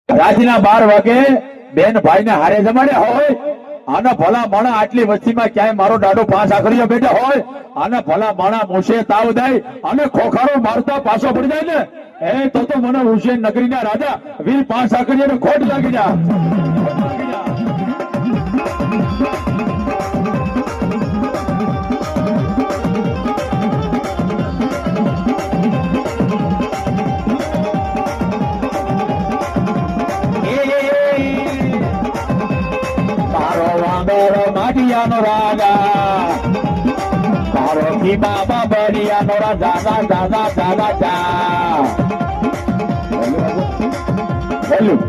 રાતના 12 વાગે બેન ભાઈ ને હારે જમાડ્યા હોય અને ભલા માણા આટલી વસ્તીમાં ક્યાંય મારો દાડો 5 આખરીઓ બેઠા હોય અને ભલા માણા મૂછે તાવ દાય અને ખોખારો મારતા પાછો પડી જાય ને એ તો મને હુસેન નગરીના રાજા વીર 5 આખરીઓને ખોટ લાગી જાય. માટિયાનો રાજા તારો કી બાબા બરિયાનો રાજા રાજા રાજા રાજા બોલું